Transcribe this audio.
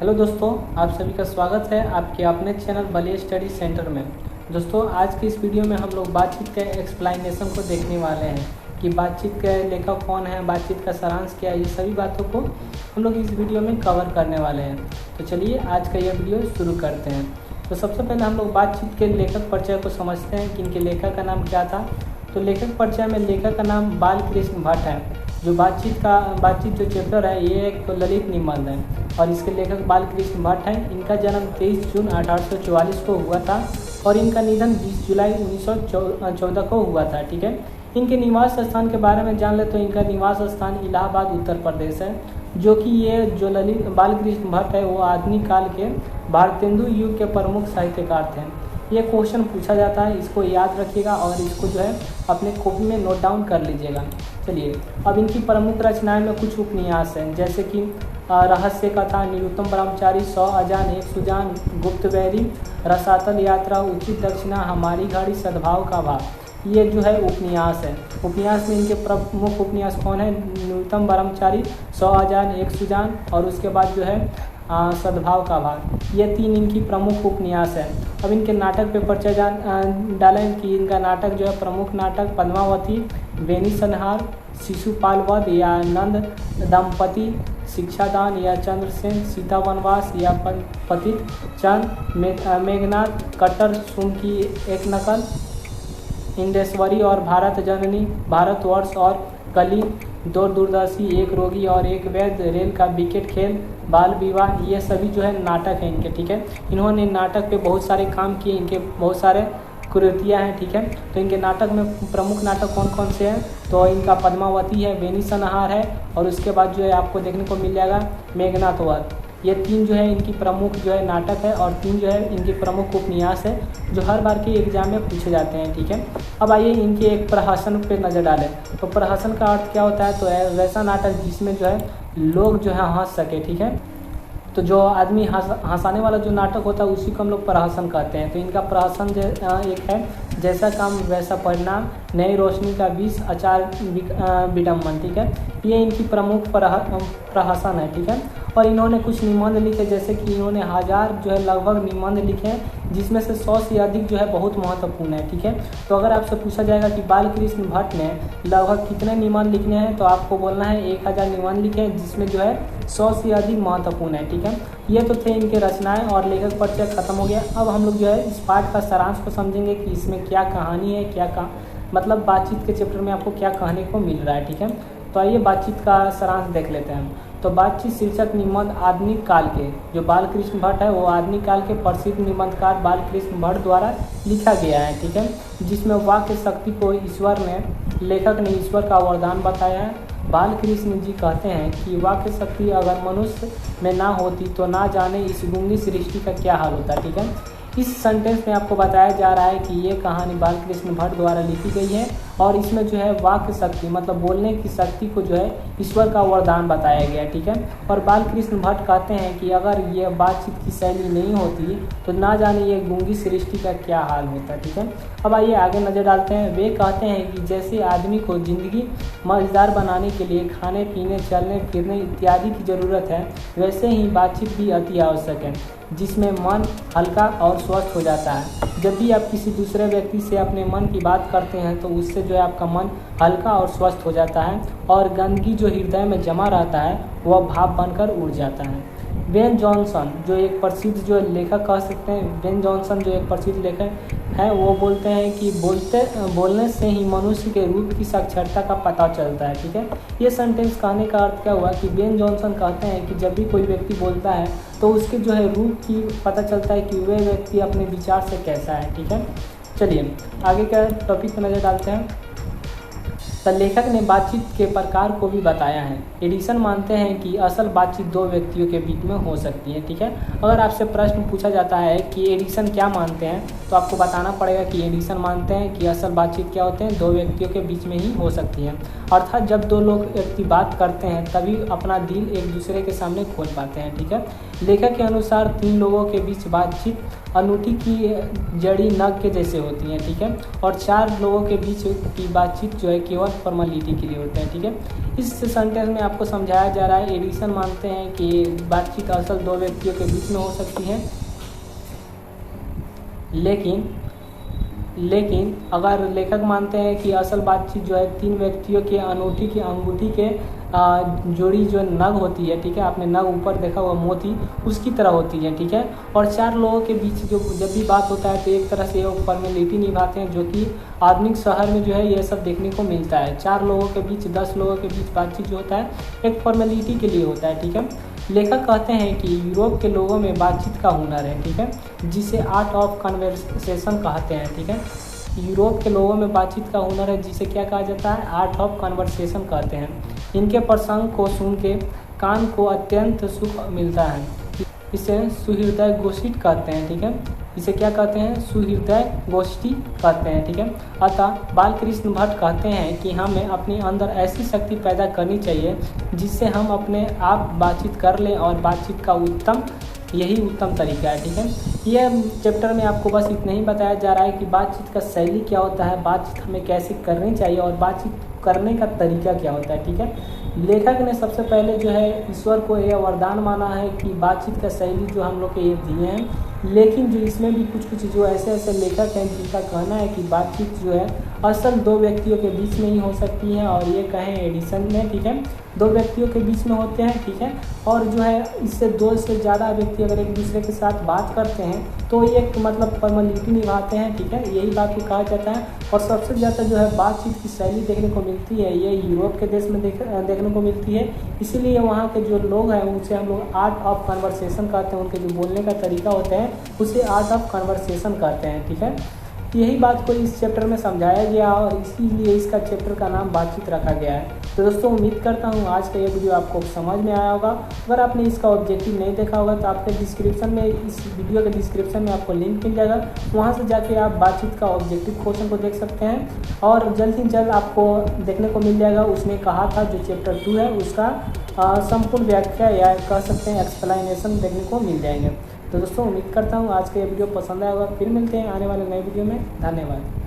Hello दोस्तों, आप सभी का स्वागत है आपके अपने चैनल बलिया स्टडी सेंटर में। दोस्तों, आज की इस वीडियो में हम लोग बातचीत के एक्सप्लेनेशन को देखने वाले हैं कि बातचीत के लेखक कौन है, बातचीत का सारांश क्या है। ये सभी बातों को हम लोग इस वीडियो में कवर करने वाले हैं। तो चलिए आज का यह वीडियो शुरू करते हैं। तो सबसे पहले हम लोग बातचीत के लेखक परिचय को समझते हैं कि इनके लेखक का नाम क्या था। तो लेखक परिचय में लेखक का नाम बालकृष्ण भट्ट है। जो बातचीत जो चैप्टर है ये एक ललित निबंध है और इसके लेखक बालकृष्ण भट्ट हैं। इनका जन्म 23 जून 1844 को हुआ था और इनका निधन 20 जुलाई 1914 को हुआ था। ठीक है, इनके निवास स्थान के बारे में जान ले तो इनका निवास स्थान इलाहाबाद उत्तर प्रदेश है। जो कि ये जो ललित बालकृष्ण भट्ट है वो आधुनिक काल के भारतेंदु युग के प्रमुख साहित्यकार थे। ये क्वेश्चन पूछा जाता है, इसको याद रखिएगा और इसको जो है अपने कॉपी में नोट डाउन कर लीजिएगा। चलिए, अब इनकी प्रमुख रचनाएं में कुछ उपन्यास हैं, जैसे कि रहस्य कथा, निरुत्तम ब्रह्मचारी, 100 अजान 1 सुजान, गुप्तवैरी, रसातल यात्रा, उचित दक्षिणा, हमारी घड़ी, सद्भाव का भाव। ये जो है उपन्यास है। उपन्यास में इनके प्रमुख उपन्यास कौन है? निरुत्तम ब्रह्मचारी, 100 अजान 1 सुजान और उसके बाद जो है सद्भाव का भाव। ये 3 इनकी प्रमुख उपन्यास है। अब इनके नाटक पे परिचय डालें कि इनका नाटक जो है प्रमुख नाटक पद्मावती, बेनी संहार, शिशुपाल वध या नंद दंपति, शिक्षादान या चंद्रसेन, सीता वनवास या पतित चंद, मेघनाथ, कट्टर सुम की एक नकल, इंदेश्वरी और भारत जननी, भारतवर्ष और कली, दो दूरदर्शी, एक रोगी और एक वैद्य, रेल का विकेट खेल, बाल विवाह। ये सभी जो है नाटक हैं इनके। ठीक है, इन्होंने नाटक पे बहुत सारे काम किए, इनके बहुत सारे कृतियाँ हैं। ठीक है, तो इनके नाटक में प्रमुख नाटक कौन कौन से हैं? तो इनका पद्मावती है, बेनी संहार है और उसके बाद जो है आपको देखने को मिल जाएगा मेघनाथ वध। ये 3 जो है इनकी प्रमुख जो है नाटक है और 3 जो है इनकी प्रमुख उपन्यास है जो हर बार के एग्जाम में पूछे जाते हैं। ठीक है, अब आइए इनके एक प्रहसन पे नज़र डालें। तो प्रहसन का अर्थ क्या होता है? तो वैसा नाटक जिसमें जो है लोग जो है हंस सके। ठीक है, तो जो आदमी हंसाने वाला जो नाटक होता है उसी को हम लोग प्रहसन कहते हैं। तो इनका प्रहसन एक है, जैसा काम वैसा परिणाम, नई रोशनी का विष, अचार विडम्बन। ठीक है, ये इनकी प्रमुख प्रहसन है। ठीक है, और इन्होंने कुछ निबंध लिखे, जैसे कि इन्होंने 1000 जो है लगभग निबंध लिखे हैं, जिसमें से 100 से अधिक जो है बहुत महत्वपूर्ण है। ठीक है, तो अगर आपसे पूछा जाएगा कि बालकृष्ण भट्ट ने लगभग कितने निबंध लिखने हैं तो आपको बोलना है 1000 निबंध लिखे हैं, जिसमें जो है 100 से अधिक महत्वपूर्ण है। ठीक है, ये तो थे इनके रचनाएं और लेखक परिचय खत्म हो गया। अब हम लोग जो है इस पाठ का सारांश को समझेंगे कि इसमें क्या कहानी है, मतलब बातचीत के चैप्टर में आपको क्या कहने को मिल रहा है। ठीक है, तो आइए बातचीत का सारांश देख लेते हैं। तो बातचीत शीर्षक निबंध आधुनिक काल के जो बालकृष्ण भट्ट है वो आधुनिक काल के प्रसिद्ध निबंधकार बालकृष्ण भट्ट द्वारा लिखा गया है। ठीक है, जिसमें वाक्य शक्ति को लेखक ने ईश्वर का वरदान बताया है। बालकृष्ण जी कहते हैं कि वाक्य शक्ति अगर मनुष्य में ना होती तो ना जाने इस गूंगी सृष्टि का क्या हाल होता। ठीक है, इस सेंटेंस में आपको बताया जा रहा है कि ये कहानी बालकृष्ण भट्ट द्वारा लिखी गई है और इसमें जो है वाक्य शक्ति मतलब बोलने की शक्ति को जो है ईश्वर का वरदान बताया गया है। ठीक है, और बालकृष्ण भट्ट कहते हैं कि अगर ये बातचीत की शैली नहीं होती तो ना जाने ये गूंगी सृष्टि का क्या हाल होता। ठीक है, अब आइए आगे नज़र डालते हैं। वे कहते हैं कि जैसे आदमी को ज़िंदगी मज़ेदार बनाने के लिए खाने पीने, चलने फिरने इत्यादि की ज़रूरत है, वैसे ही बातचीत भी अति आवश्यक है, जिसमें मन हल्का और स्वस्थ हो जाता है। जब भी आप किसी दूसरे व्यक्ति से अपने मन की बात करते हैं तो उससे जो है आपका मन हल्का और स्वस्थ हो जाता है और गंदगी जो हृदय में जमा रहता है वह भाप बनकर उड़ जाता है। बेन जॉनसन जो एक प्रसिद्ध जो लेखक कह सकते हैं, बेन जॉनसन जो एक प्रसिद्ध लेखक है, वो बोलते हैं कि बोलने से ही मनुष्य के रूप की साक्षरता का पता चलता है। ठीक है, ये सेंटेंस कहने का अर्थ क्या हुआ कि बेन जॉनसन कहते हैं कि जब भी कोई व्यक्ति बोलता है तो उसके जो है रूप की पता चलता है कि वह व्यक्ति अपने विचार से कैसा है। ठीक है, चलिए आगे का टॉपिक पर नज़र डालते हैं। तो लेखक ने बातचीत के प्रकार को भी बताया है। एडिसन मानते हैं कि असल बातचीत 2 व्यक्तियों के बीच में हो सकती है। ठीक है, अगर आपसे प्रश्न पूछा जाता है कि एडिसन क्या मानते हैं तो आपको बताना पड़ेगा कि एडिसन मानते हैं कि असल बातचीत क्या होते हैं, 2 व्यक्तियों के बीच में ही हो सकती है। अर्थात जब 2 व्यक्ति बात करते हैं तभी अपना दिल एक दूसरे के सामने खोल पाते हैं। ठीक है, लेखक के अनुसार 3 लोगों के बीच बातचीत अनूठी की जड़ी नग के जैसे होती हैं, ठीक है। और 4 लोगों के बीच की बातचीत जो है केवल फॉर्मेलिटी के लिए होता है, ठीक है। इस सेंटेंस में आपको समझाया जा रहा है एडिसन मानते हैं कि बातचीत असल 2 व्यक्तियों के बीच में हो सकती है, लेकिन अगर लेखक मानते हैं कि असल बातचीत जो है 3 व्यक्तियों के अनूठी की अंगूठी के जोड़ी जो नग होती है, ठीक है। आपने नग ऊपर देखा हुआ मोती, उसकी तरह होती है, ठीक है। और 4 लोगों के बीच जो जब भी बात होता है तो एक तरह से ये फॉर्मेलिटी निभाते हैं, जो कि आधुनिक शहर में जो है ये सब देखने को मिलता है। 4 लोगों के बीच 10 लोगों के बीच बातचीत जो होता है एक फॉर्मेलिटी के लिए होता है, ठीक है। लेखक कहते हैं कि यूरोप के लोगों में बातचीत का हुनर है, ठीक है, जिसे आर्ट ऑफ कन्वर्सेशन कहते हैं, ठीक है। यूरोप के लोगों में बातचीत का हुनर है जिसे क्या कहा जाता है, आर्ट ऑफ कन्वर्सेशन कहते हैं। इनके प्रसंग को सुन के कान को अत्यंत सुख मिलता है। इसे सुहृदय गोष्ठी कहते हैं, ठीक है। इसे क्या कहते हैं, सुहृदय गोष्ठी कहते हैं, ठीक है। अतः बालकृष्ण भट्ट कहते हैं कि हमें अपने अंदर ऐसी शक्ति पैदा करनी चाहिए जिससे हम अपने आप बातचीत कर लें, और बातचीत का यही उत्तम तरीका है, ठीक है। यह चैप्टर में आपको बस इतना ही बताया जा रहा है कि बातचीत का शैली क्या होता है, बातचीत हमें कैसे करनी चाहिए और बातचीत करने का तरीका क्या होता है, ठीक है। लेखक ने सबसे पहले जो है ईश्वर को यह वरदान माना है कि बातचीत का शैली जो हम लोग के ये दिए हैं, लेकिन जो इसमें भी कुछ जो ऐसे लेखक हैं जिनका कहना है कि बातचीत जो है असल 2 व्यक्तियों के बीच में ही हो सकती है, और ये कहें एडिसन में, ठीक है, 2 व्यक्तियों के बीच में होते हैं, ठीक है। और जो है इससे 2 से ज़्यादा व्यक्ति अगर एक दूसरे के साथ बात करते हैं तो ये मतलब फॉर्मेलिटी निभाते हैं, ठीक है, यही बात को कहा जाता है। और सबसे ज़्यादा जो है बातचीत की शैली देखने को मिलती है ये यूरोप के देश में देखने को मिलती है, इसीलिए वहाँ के जो लोग हैं उनसे हम लोग आर्ट ऑफ कन्वर्सेशन कहते हैं। उनके जो बोलने का तरीका होता है उसे आर्ट ऑफ कन्वर्सेशन कहते हैं, ठीक है। यही बात को इस चैप्टर में समझाया गया और इसीलिए इसका चैप्टर का नाम बातचीत रखा गया है। तो दोस्तों उम्मीद करता हूँ आज का ये वीडियो आपको समझ में आया होगा। अगर आपने इसका ऑब्जेक्टिव नहीं देखा होगा तो आपके डिस्क्रिप्शन में, इस वीडियो के डिस्क्रिप्शन में आपको लिंक मिल जाएगा, वहाँ से जाके आप बातचीत का ऑब्जेक्टिव क्वेश्चन को देख सकते हैं और जल्द ही जल्द आपको देखने को मिल जाएगा। उसने कहा था जो चैप्टर 2 है उसका संपूर्ण व्याख्या या कह सकते हैं एक्सप्लेनेशन देखने को मिल जाएंगे। तो दोस्तों उम्मीद करता हूँ आज का ये वीडियो पसंद आया होगा। फिर मिलते हैं आने वाले नए वीडियो में। धन्यवाद।